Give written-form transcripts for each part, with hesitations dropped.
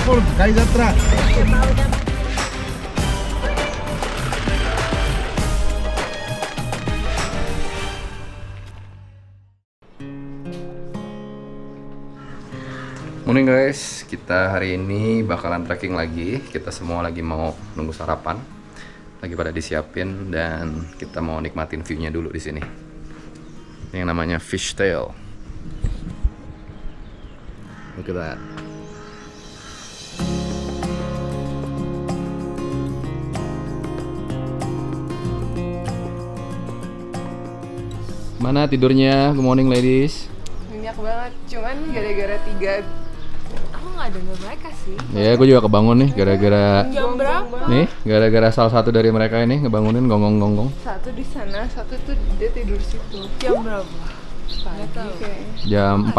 full Kai Jatra. Morning guys, kita hari ini bakalan trekking lagi. Kita semua lagi mau nunggu sarapan, lagi pada disiapin dan kita mau nikmatin view-nya dulu di sini. Yang namanya Fishtail. Look at that. Mana tidurnya? Good morning ladies. Nyenyak banget, cuman gara-gara 3 aku nggak denger mereka sih. Ya, gue juga kebangun nih gara-gara Jam berapa? nih, gara-gara salah satu dari mereka ini ngebangunin gonggong-gonggong. Satu di sana, satu tuh dia tidur situ. Jam berapa? Pagi kayaknya. Jam 4.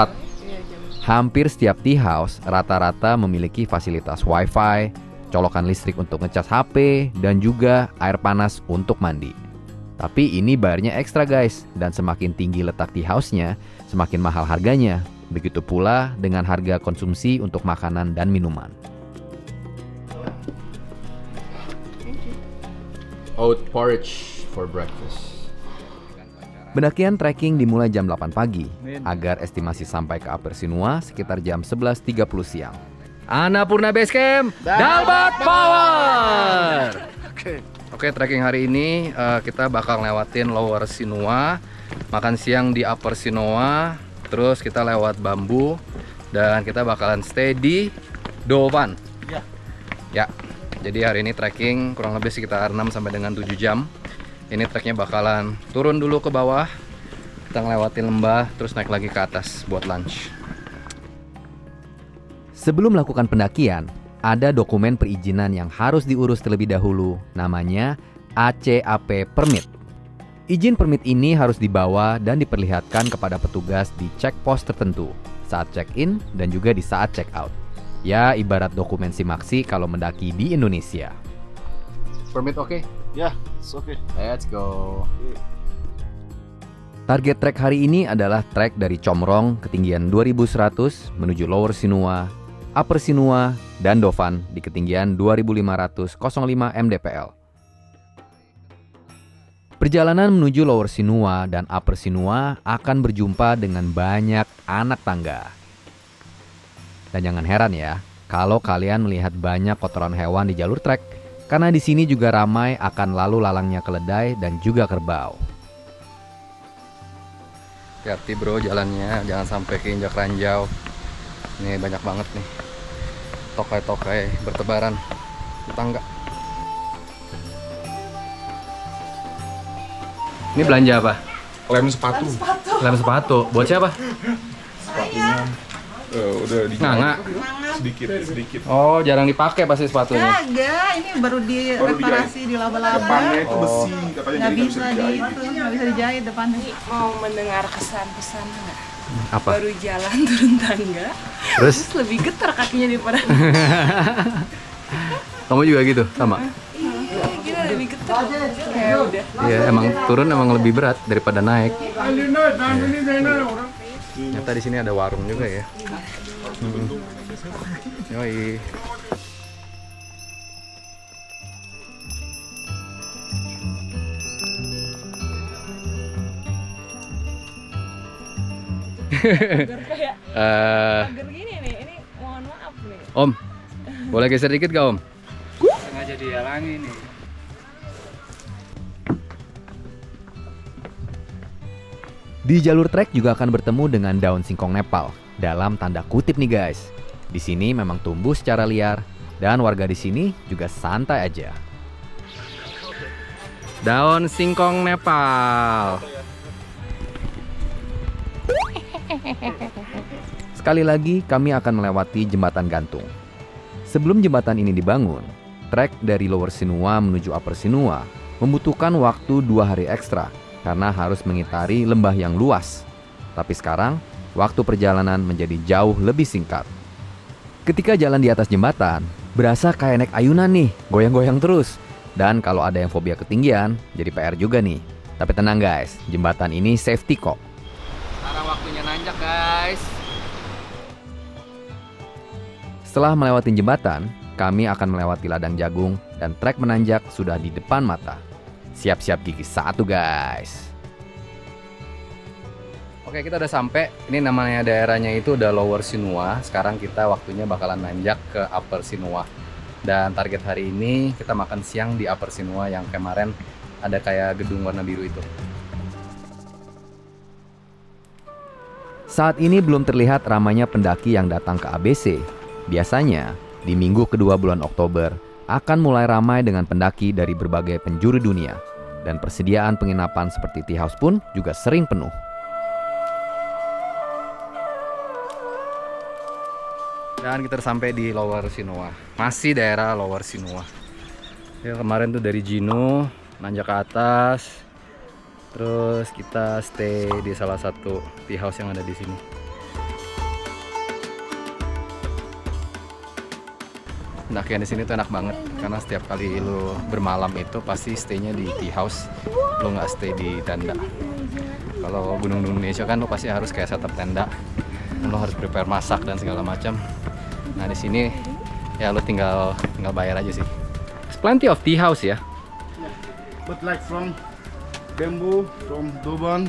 Iya, jam. Hampir setiap tea house rata-rata memiliki fasilitas wifi, colokan listrik untuk ngecas HP, dan juga air panas untuk mandi. Tapi ini bayarnya ekstra guys, dan semakin tinggi letak tea house-nya, semakin mahal harganya. Begitu pula dengan harga konsumsi untuk makanan dan minuman. Oat porridge for breakfast. Pendakian trekking dimulai jam 8 pagi, agar estimasi sampai ke Upper Sinua sekitar jam 11.30 siang. Annapurna Base Camp, Dalbat Power! Oke, trekking hari ini kita bakal lewatin Lower Sinua, makan siang di Upper Sinua, terus kita lewat Bambu, dan kita bakalan stay di Dovan. Ya, jadi hari ini trekking kurang lebih sekitar 6 sampai dengan 7 jam. Ini treknya bakalan turun dulu ke bawah, kita ngelewatin lembah, terus naik lagi ke atas buat lunch. Sebelum melakukan pendakian, ada dokumen perizinan yang harus diurus terlebih dahulu, namanya ACAP Permit. Izin permit ini harus dibawa dan diperlihatkan kepada petugas di check post tertentu saat check-in dan juga di saat check-out. Ya, ibarat dokumen simaksi kalau mendaki di Indonesia. Permit oke? Ya, it's okay. Let's go. Target trek hari ini adalah trek dari Comrong ketinggian 2100 menuju Lower Sinua, Upper Sinua, dan Dovan di ketinggian 2505 mdpl. Perjalanan menuju Lower Sinua dan Upper Sinua akan berjumpa dengan banyak anak tangga. Dan jangan heran ya, kalau kalian melihat banyak kotoran hewan di jalur trek, karena di sini juga ramai akan lalu lalangnya keledai dan juga kerbau. Hati-hati bro jalannya, jangan sampai keinjak ranjau. Ini banyak banget nih tokai-tokai bertebaran di tangga. Ini belanja apa? Lem sepatu. Lem sepatu. Buat siapa? Sepatunya udah Nggak. sedikit. Oh, jarang dipakai pasti sepatunya. Kagak, ini baru direparasi di laba-laba. Depannya itu besi, katanya Nggak jadi bisa nggak bisa dijahit depannya. Mau mendengar kesan-pesan nggak? Apa? Baru jalan turun tangga, Terus? lebih getar kakinya daripada. Kamu juga gitu? Sama? Iya, gila lebih getar. Kayak udah. Iya, emang turun emang lebih berat daripada naik. Ternyata di sini ada warung juga ya. Yoi. Kayak Eh, agar gini nih, ini mohon maaf nih. Om, boleh geser dikit gak Om? Sengaja dihalangi nih. Di jalur trek juga akan bertemu dengan daun singkong Nepal. Dalam tanda kutip nih guys. Di sini memang tumbuh secara liar dan warga di sini juga santai aja. Daun singkong Nepal. Sekali lagi kami akan melewati jembatan gantung. Sebelum jembatan ini dibangun, trek dari Lower Sinua menuju Upper Sinua membutuhkan waktu 2 hari ekstra karena harus mengitari lembah yang luas. Tapi sekarang, waktu perjalanan menjadi jauh lebih singkat. Ketika jalan di atas jembatan, berasa kayak naik ayunan nih, goyang-goyang terus. Dan kalau ada yang fobia ketinggian, jadi PR juga nih. Tapi tenang guys, jembatan ini safety kok. Sekarang waktunya nanjak guys. Setelah melewati jembatan, kami akan melewati ladang jagung dan trek menanjak sudah di depan mata. Siap-siap gigi satu, guys. Oke, kita udah sampai. Ini namanya daerahnya itu udah Lower Sinua. Sekarang kita waktunya bakalan nanjak ke Upper Sinua. Dan target hari ini kita makan siang di Upper Sinua yang kemarin ada kayak gedung warna biru itu. Saat ini belum terlihat ramainya pendaki yang datang ke ABC. Biasanya, di minggu kedua bulan Oktober, akan mulai ramai dengan pendaki dari berbagai penjuru dunia. Dan persediaan penginapan seperti tea house pun juga sering penuh. Dan kita sampai di Lower Sinua. Masih daerah Lower Sinua. Ya, kemarin tuh dari Jino, nanjak ke atas. Terus kita stay di salah satu tea house yang ada di sini. Pendakian di sini tuh enak banget karena setiap kali lu bermalam itu pasti stay-nya di tea house. Lu nggak stay di tenda. Kalau gunung Indonesia kan lu pasti harus kayak setup tenda. Lu harus prepare masak dan segala macam. Nah di sini ya lu tinggal bayar aja sih. There's plenty of tea house ya. But like from Bamboo, from Doban,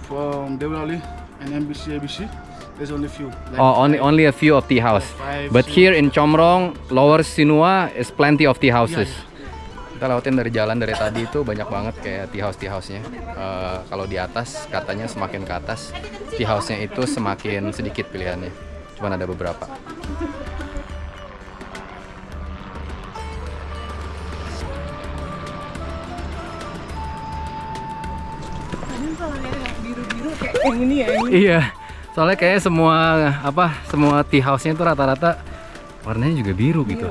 from Devrali and ABC, there's only few. Like Only a few of tea house. But here in Comrong, Lower Sinua is plenty of tea houses. Kita lewatin dari jalan dari tadi itu banyak banget kayak tea house-nya. Kalau di atas katanya semakin ke atas tea house-nya itu semakin sedikit pilihannya. Cuman ada beberapa. Biru-biru kayak yang ini ya. Iya. Soalnya kayak semua tea house-nya itu rata-rata warnanya juga biru gitu.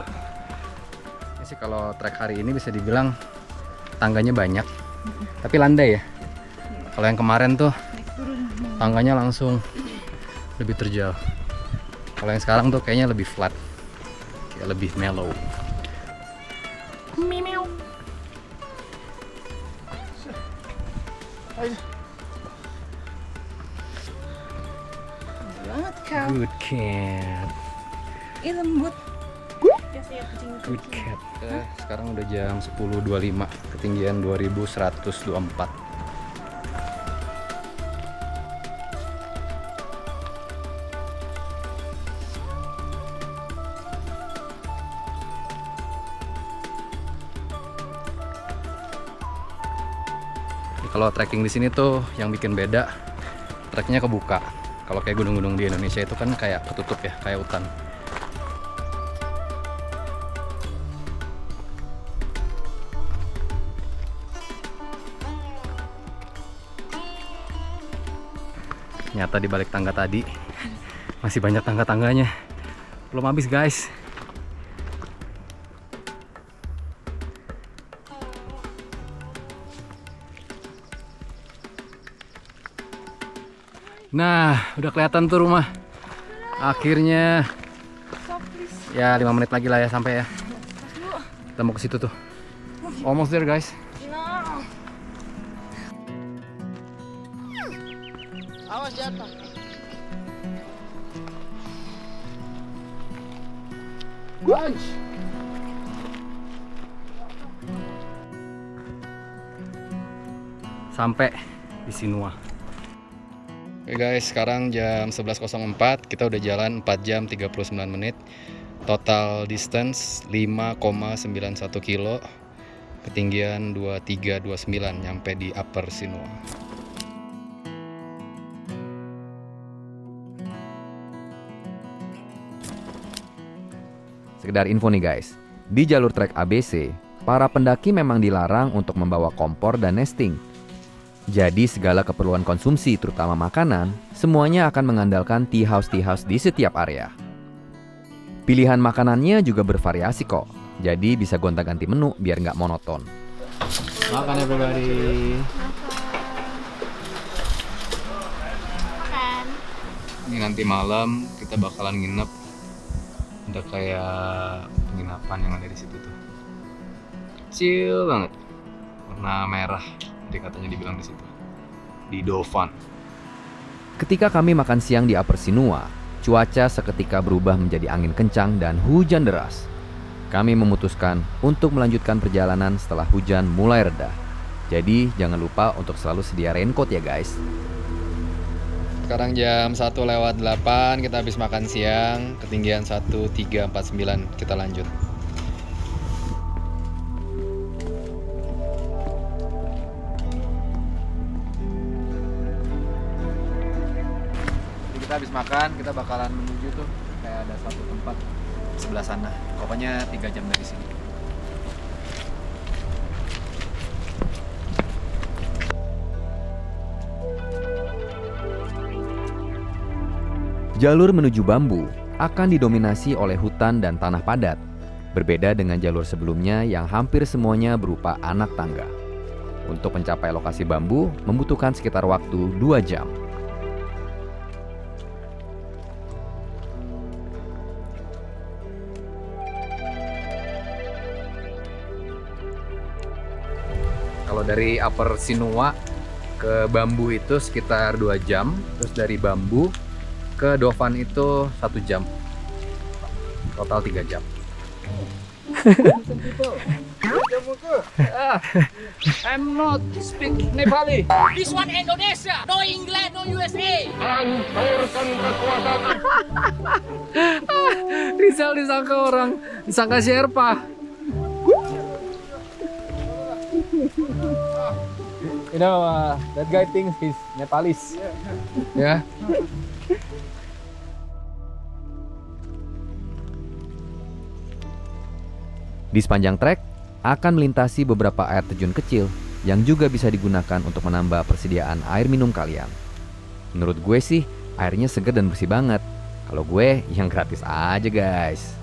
Ini sih kalau trek hari ini bisa dibilang tangganya banyak, tapi landai ya. Kalau yang kemarin tuh tangganya langsung lebih terjal. Kalau yang sekarang tuh kayaknya lebih flat, kayak lebih mellow. Banget kau. Good cat. Ih lembut. Good cat. Sekarang udah jam 10.25, ketinggian 2124. Kalau trekking di sini tuh yang bikin beda, treknya kebuka. Kalau kayak gunung-gunung di Indonesia itu kan kayak ketutup ya, kayak hutan. Ternyata di balik tangga tadi masih banyak tangga-tangganya. Belum habis, guys. Nah, udah kelihatan tuh rumah. Akhirnya. Ya, 5 menit lagi lah ya sampai ya. Kita mau ke situ tuh. Almost there, guys. Awas jatuh. Lunch. Sampai di Sinua. Oke guys, sekarang jam 11.04, kita udah jalan 4 jam 39 menit. Total distance 5,91 kilo. Ketinggian 2329, nyampe di Upper Sinua. Sekedar info nih guys, di jalur trek ABC, para pendaki memang dilarang untuk membawa kompor dan nesting. Jadi segala keperluan konsumsi, terutama makanan, semuanya akan mengandalkan tea house di setiap area. Pilihan makanannya juga bervariasi kok, jadi bisa gonta-ganti menu biar nggak monoton. Makan everybody. Makan. Ini nanti malam kita bakalan nginep. Ada kayak penginapan yang ada di situ tuh. Chill banget. Warna merah. Katanya dibilang di situ, di Dovan. Ketika kami makan siang di Upper Sinua, cuaca seketika berubah menjadi angin kencang dan hujan deras. Kami memutuskan untuk melanjutkan perjalanan setelah hujan mulai reda. Jadi jangan lupa untuk selalu sedia raincoat ya guys. Sekarang jam 1:08, kita habis makan siang, ketinggian 1349, kita lanjut. Jadi kita habis makan, kita bakalan menuju tuh kayak ada satu tempat sebelah sana. Pokoknya 3 jam dari sini. Jalur menuju Bambu akan didominasi oleh hutan dan tanah padat, berbeda dengan jalur sebelumnya yang hampir semuanya berupa anak tangga. Untuk mencapai lokasi Bambu membutuhkan sekitar waktu 2 jam. Kalau dari Upper Sinua ke Bambu itu sekitar 2 jam, terus dari Bambu ke Dovan itu 1 jam, total 3 jam. I'm not speak Nepali. This one Indonesia, no England, no USA. Rizal disangka orang, disangka Sherpa. You know, that guy thinks he's Nepalese. Yeah. Di sepanjang trek akan melintasi beberapa air terjun kecil yang juga bisa digunakan untuk menambah persediaan air minum kalian. Menurut gue sih, airnya segar dan bersih banget. Kalau gue, yang gratis aja guys.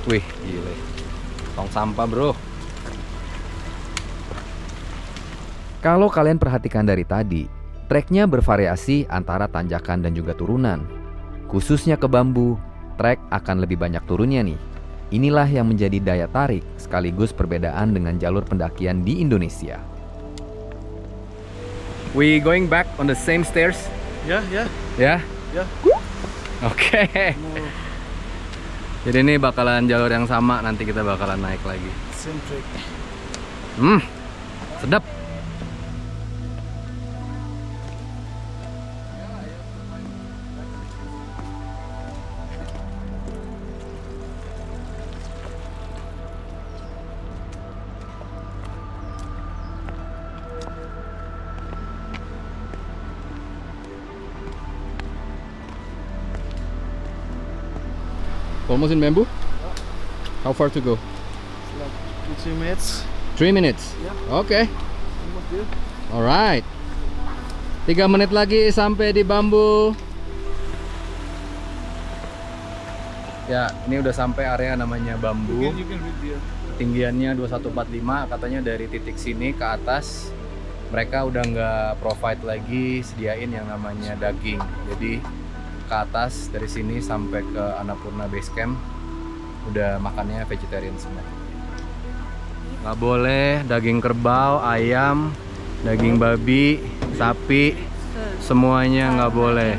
Wih, gile. Tong sampah, bro. Kalau kalian perhatikan dari tadi, treknya bervariasi antara tanjakan dan juga turunan. Khususnya ke Bambu, trek akan lebih banyak turunnya nih. Inilah yang menjadi daya tarik sekaligus perbedaan dengan jalur pendakian di Indonesia. We going back on the same stairs? Yeah. Ya? Oke. Jadi ini bakalan jalur yang sama, nanti kita bakalan naik lagi. Same trick. Sedap. Almost in Bambu? How far to go? Like 2-3 minutes. 3 minutes? Yeah. Oke. Almost there. Alright. 3 menit lagi sampai di Bambu. Ya, ini udah sampai area namanya Bambu. You can read there. Ketinggiannya 2145, katanya dari titik sini ke atas mereka udah nggak provide lagi sediain yang namanya daging. Jadi ke atas dari sini sampai ke Annapurna Base Camp udah makannya vegetarian semua. Nggak boleh daging kerbau, ayam, daging babi, sapi, semuanya nggak boleh.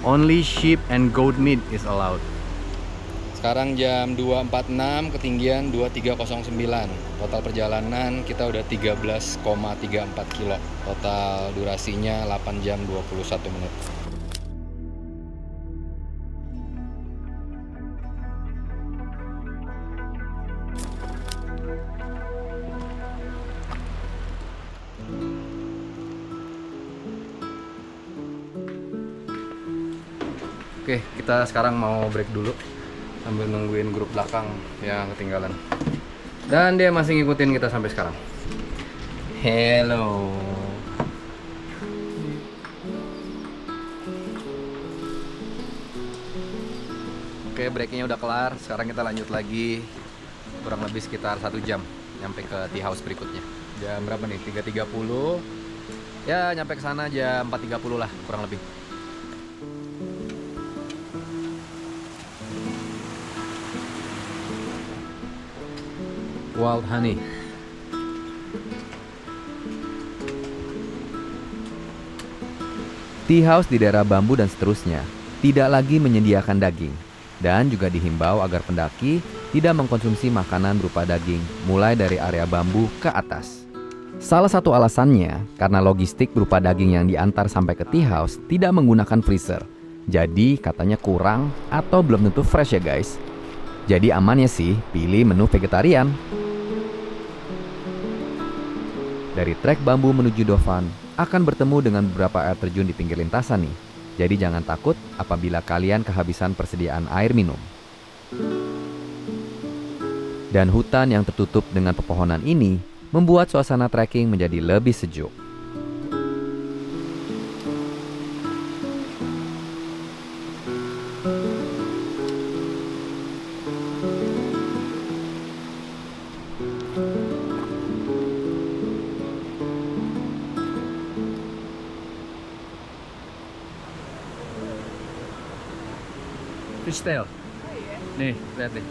Only sheep and goat meat is allowed. Sekarang jam 2.46, ketinggian 2309. Total perjalanan kita udah 13,34 kilo. Total durasinya 8 jam 21 menit. Oke, kita sekarang mau break dulu sambil nungguin grup belakang yang ketinggalan. Dan dia masih ngikutin kita sampai sekarang. Hello. Oke, breaknya udah kelar. Sekarang kita lanjut lagi. Kurang lebih sekitar 1 jam nyampe ke tea house berikutnya. Jam berapa nih? 3.30. Ya, nyampe ke sana jam 4.30 lah, kurang lebih. Wild honey. Tea house di daerah bambu dan seterusnya tidak lagi menyediakan daging dan juga dihimbau agar pendaki tidak mengkonsumsi makanan berupa daging mulai dari area bambu ke atas. Salah satu alasannya karena logistik berupa daging yang diantar sampai ke tea house tidak menggunakan freezer. Jadi katanya kurang atau belum tentu fresh ya guys. Jadi amannya sih pilih menu vegetarian. Dari trek bambu menuju Dovan akan bertemu dengan beberapa air terjun di pinggir lintasan nih. Jadi jangan takut apabila kalian kehabisan persediaan air minum. Dan hutan yang tertutup dengan pepohonan ini membuat suasana trekking menjadi lebih sejuk. Fishtail. Nih, lihat nih.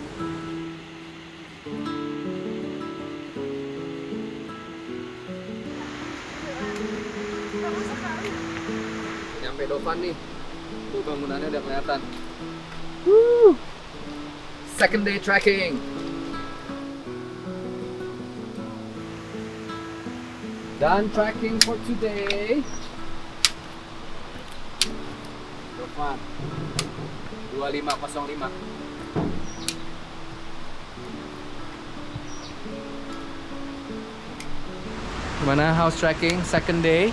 Nyampe Dovan nih. Tuh bangunannya udah kelihatan. Woo! Second day trekking. Done trekking for today. Dovan 2505. Gimana house trekking second day?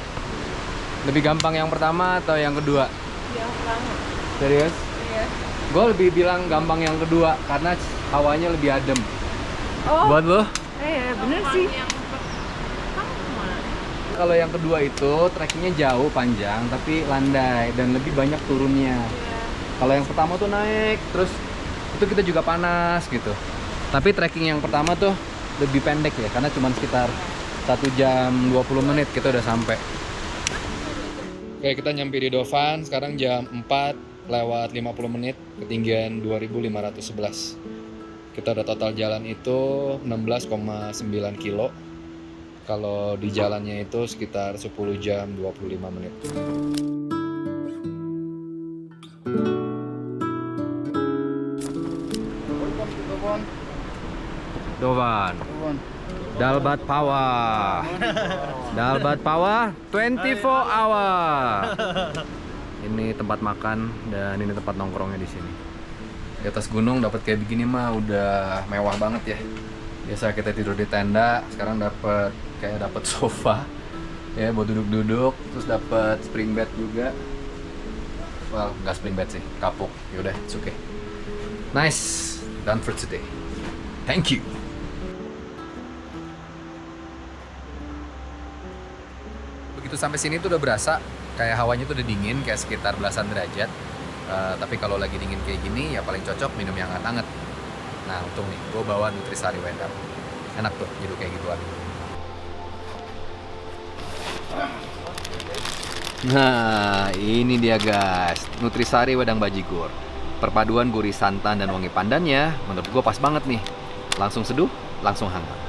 Lebih gampang yang pertama atau yang kedua? Yang pertama. Serius? Iya. Gue lebih bilang gampang yang kedua karena hawanya lebih adem. Oh. Buat lo? Bener sih. Kalau yang kedua itu trekkingnya jauh panjang tapi landai dan lebih banyak turunnya. Kalau yang pertama tuh naik terus itu kita juga panas gitu. Tapi trekking yang pertama tuh lebih pendek ya karena cuma sekitar 1 jam 20 menit kita udah sampai. Oke, kita nyampe di Dovan sekarang jam 4:50 menit, ketinggian 2511. Kita udah total jalan itu 16,9 kilo. Kalau di jalannya itu sekitar 10 jam 25 menit. Dovan. Dalbat Pawa. Dalbat Pawa 24 hour. Ini tempat makan dan ini tempat nongkrongnya di sini. Di atas gunung dapat kayak begini mah udah mewah banget ya. Biasa kita tidur di tenda, sekarang dapat sofa ya buat duduk-duduk, terus dapat spring bed juga. Well, nggak spring bed sih, kapuk. Yaudah, it's okay. Nice, done for today. Thank you. Begitu sampai sini tuh udah berasa kayak hawanya tuh udah dingin, kayak sekitar belasan derajat. Tapi kalau lagi dingin kayak gini ya paling cocok minum yang hangat-hangat. Nah untung nih, gue bawa Nutrisari Wedang. Enak tuh jadi kayak gituan. Nah ini dia guys, Nutrisari Wedang Bajigur. Perpaduan gurih santan dan wangi pandannya menurut gue pas banget nih. Langsung seduh, langsung hangat.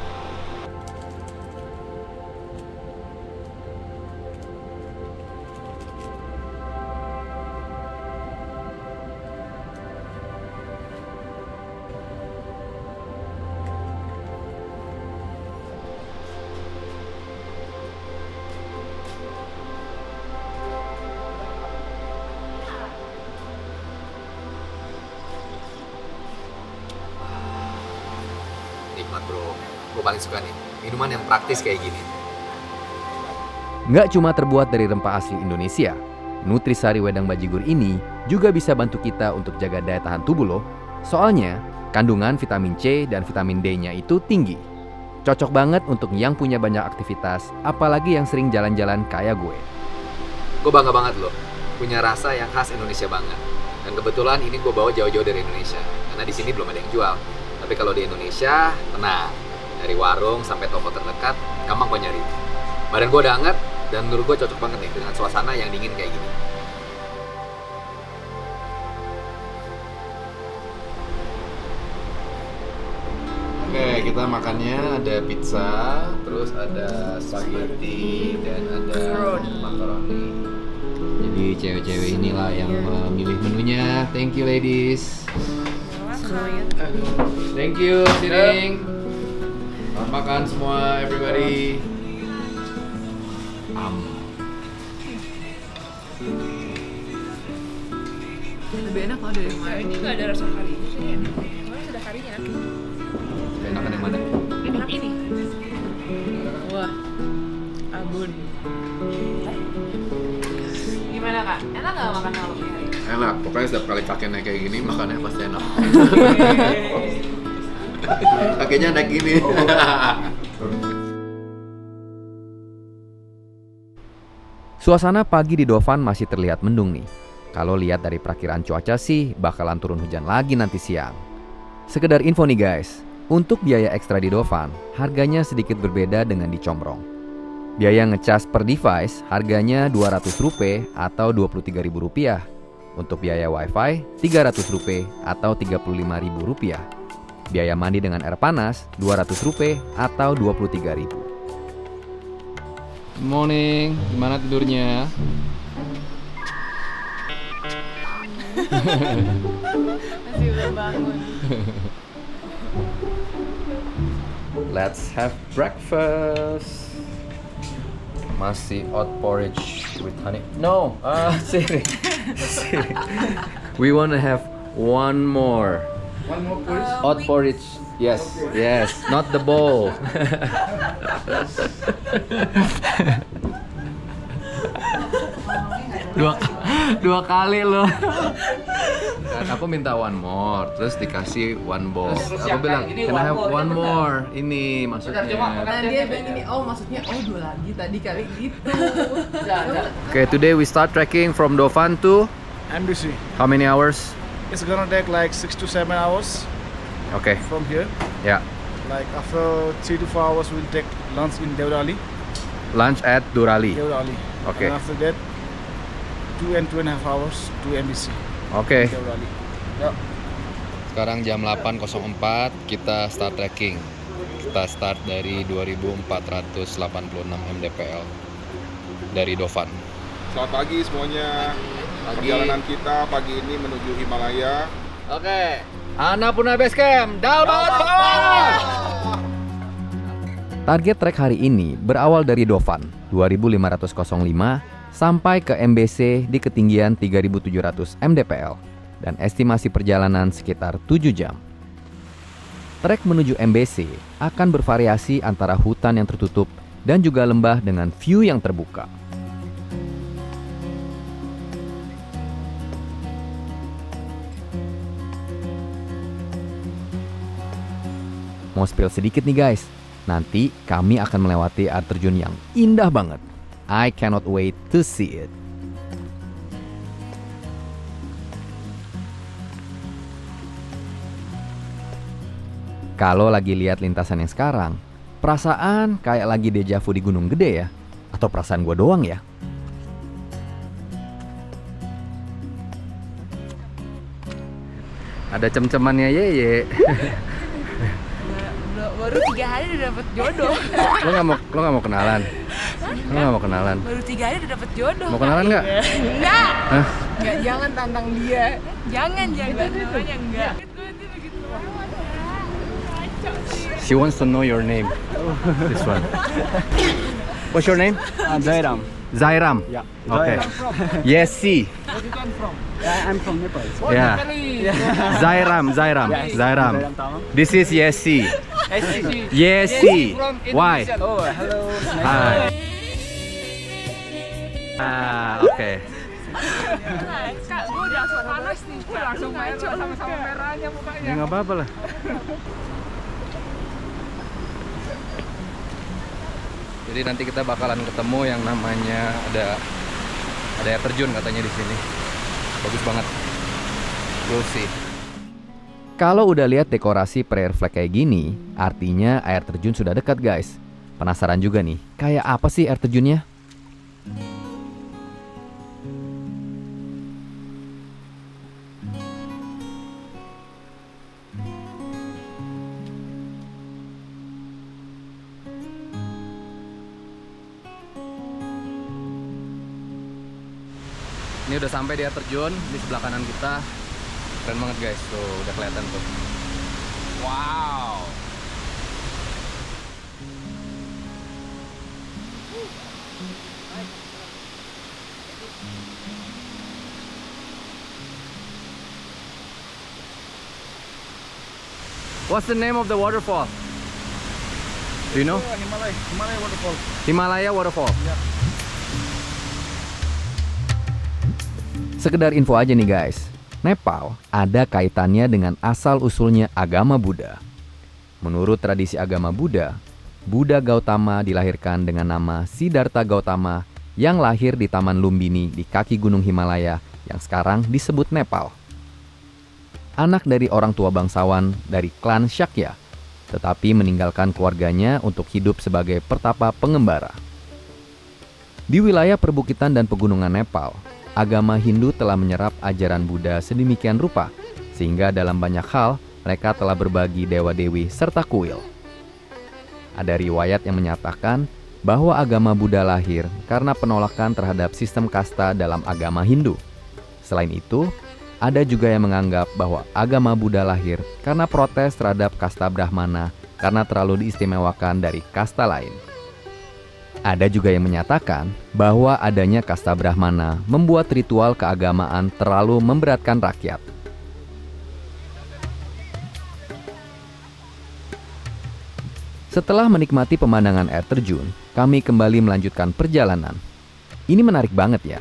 Nikmat bro, gue paling suka nih minuman yang praktis kayak gini. Nggak cuma terbuat dari rempah asli Indonesia, Nutrisari Wedang Bajigur ini juga bisa bantu kita untuk jaga daya tahan tubuh loh. Soalnya, kandungan vitamin C dan vitamin D-nya itu tinggi. Cocok banget untuk yang punya banyak aktivitas, apalagi yang sering jalan-jalan kayak gue. Gue bangga banget loh, punya rasa yang khas Indonesia banget. Dan kebetulan ini gue bawa jauh-jauh dari Indonesia, karena di sini belum ada yang jual. Tapi kalau di Indonesia, tenang. Dari warung sampai toko terdekat, gampang kok nyari. Badan gue udah hangat, dan menurut gue cocok banget nih dengan suasana yang dingin kayak gini. Oke, kita makannya ada pizza, terus ada spaghetti, dan ada makaroni. Jadi cewek-cewek inilah yang memilih menunya. Thank you ladies. Thank you, Siring. Selamat makan semua, everybody. Lebih enak kalau dari kemarin. Ini nggak ada rasa karinya sih. Kemarin ada karinya. Enakan yang mana? Enak ini. Wah, abun. Gimana kak? Enak nggak makan malam hari? Enak, pokoknya setiap kali kakeknya kayak gini, makannya pasti enak. Kakeknya naik gini. Suasana pagi di Dofan masih terlihat mendung nih. Kalau lihat dari perakiran cuaca sih, bakalan turun hujan lagi nanti siang. Sekedar info nih guys, untuk biaya ekstra di Dofan, harganya sedikit berbeda dengan di Comrong. Biaya ngecas per device harganya Rp200 atau Rp23.000. Untuk biaya wifi, Rp300 atau Rp35.000. Biaya mandi dengan air panas, Rp200 atau Rp23.000. Good morning, gimana tidurnya? Masih belum bangun. Let's have breakfast. Masih oat porridge with honey. No, Siri. We want to have one more. One more please. Oat porridge. Yes, yes, not the bowl. dua kali loh. Aku minta one more, terus dikasih one bowl. Aku bilang, can I have one more? Ini maksudnya. Nah dia bilang gini, oh maksudnya dua lagi tadi kali gitu. Okay, today we start trekking from Dofan to MBC. how many hours? It's gonna take like 6 to 7 hours Okay, from here. ya. Like after 3 to 4 hours, we'll take lunch in Devrali. Lunch at Durali. Devrali. Okay. And after that, 2 and 2.5 hours to MBC. Oke. Devrali. Yeah. Sekarang jam 8.04 kita start trekking. Kita start dari 2486 mdpl dari Dofan. Selamat pagi semuanya. Perjalanan kita pagi ini menuju Himalaya. Oke. Annapurna Base Camp, Dalbat Bawah! Target trek hari ini berawal dari Dofan 2505 sampai ke MBC di ketinggian 3700 mdpl dan estimasi perjalanan sekitar 7 jam. Trek menuju MBC akan bervariasi antara hutan yang tertutup dan juga lembah dengan view yang terbuka. Mau spill sedikit nih guys, nanti kami akan melewati air terjun yang indah banget. I cannot wait to see it. Kalau lagi lihat lintasan yang sekarang, perasaan kayak lagi deja vu di Gunung Gede ya? Atau perasaan gue doang ya? Ada cem-cemannya Yeye. Baru 3 hari udah dapet jodoh. Lo nggak mau kenalan? Lo nggak mau kenalan? Baru 3 hari udah dapet jodoh. Mau kenalan nggak? Enggak. Hah? Nggak, jangan tantang dia. Jangan namanya enggak. She wants to know your name. This one. What's your name? Zairam. Zairam. Yeah. Okay. Yesi. I'm from Nepal. Yeah. Zairam. Zairam town. This is Yesi. Yesi. Why? Oh, hello. Hi. Okay. Kak, gue udah langsung panas nih. Gue langsung merah sama-sama merahnya mukanya. Ya nggak apa-apa lah. Jadi nanti kita bakalan ketemu yang namanya ada air terjun katanya di sini. Bagus banget. We'll see. Kalau udah lihat dekorasi prayer flag kayak gini, artinya air terjun sudah dekat, guys. Penasaran juga nih, kayak apa sih air terjunnya? Ini udah sampai di air terjun di sebelah kanan kita. Keren banget guys, tuh udah kelihatan tuh. Wow. What's the name of the waterfall? Do you know? Himalaya waterfall. Himalaya Waterfall. Sekedar info aja nih guys, Nepal ada kaitannya dengan asal-usulnya agama Buddha. Menurut tradisi agama Buddha, Buddha Gautama dilahirkan dengan nama Siddhartha Gautama yang lahir di Taman Lumbini di kaki Gunung Himalaya yang sekarang disebut Nepal. Anak dari orang tua bangsawan dari klan Shakya, tetapi meninggalkan keluarganya untuk hidup sebagai pertapa pengembara. Di wilayah perbukitan dan pegunungan Nepal, agama Hindu telah menyerap ajaran Buddha sedemikian rupa, sehingga dalam banyak hal mereka telah berbagi dewa-dewi serta kuil. Ada riwayat yang menyatakan bahwa agama Buddha lahir karena penolakan terhadap sistem kasta dalam agama Hindu. Selain itu, ada juga yang menganggap bahwa agama Buddha lahir karena protes terhadap kasta Brahmana karena terlalu diistimewakan dari kasta lain. Ada juga yang menyatakan bahwa adanya kasta Brahmana membuat ritual keagamaan terlalu memberatkan rakyat. Setelah menikmati pemandangan air terjun, kami kembali melanjutkan perjalanan. Ini menarik banget ya.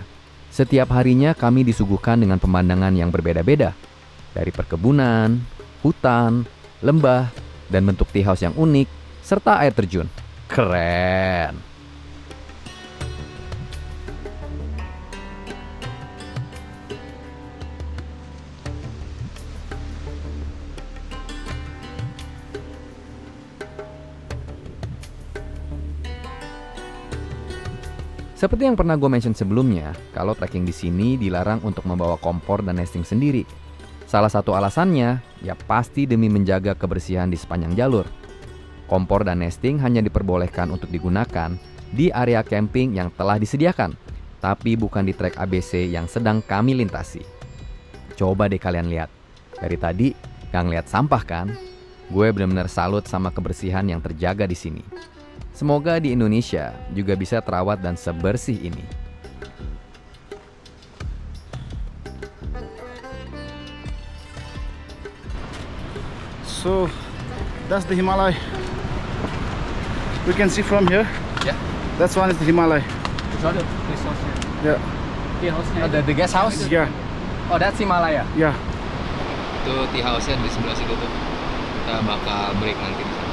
Setiap harinya kami disuguhkan dengan pemandangan yang berbeda-beda. Dari perkebunan, hutan, lembah, dan bentuk tea house yang unik, serta air terjun. Keren! Seperti yang pernah gue mention sebelumnya, kalau trekking di sini dilarang untuk membawa kompor dan nesting sendiri. Salah satu alasannya, ya pasti demi menjaga kebersihan di sepanjang jalur. Kompor dan nesting hanya diperbolehkan untuk digunakan di area camping yang telah disediakan, tapi bukan di trek ABC yang sedang kami lintasi. Coba deh kalian lihat, dari tadi gak ngeliat sampah kan? Gue benar-benar salut sama kebersihan yang terjaga di sini. Semoga di Indonesia juga bisa terawat dan sebersih ini. So, that's the Himalaya. We can see from here. Yeah. That's one is the Himalaya. Yeah. The guest house? Yeah. Oh, that's Himalaya. Yeah. Itu tea house-nya di sebelah situ tuh. Kita bakal break nanti di sana.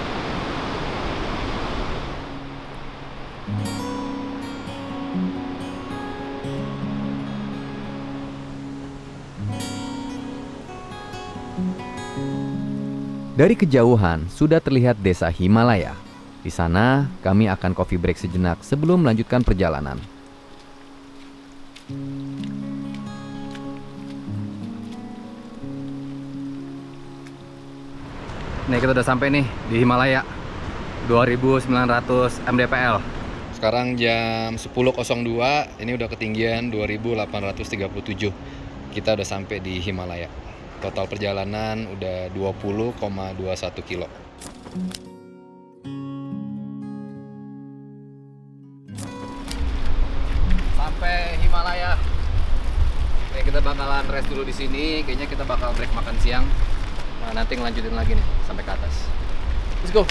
Dari kejauhan sudah terlihat desa Himalaya. Di sana kami akan coffee break sejenak sebelum melanjutkan perjalanan. Nih kita udah sampai nih di Himalaya 2900 mdpl. Sekarang jam 10.02, ini udah ketinggian 2837. Kita udah sampai di Himalaya. Total perjalanan udah 20,21 kilo. Sampai Himalaya. Oke, kita bakalan rest dulu di sini. Kayaknya kita bakal break makan siang. Nah, nanti ngelanjutin lagi nih sampai ke atas. Let's go.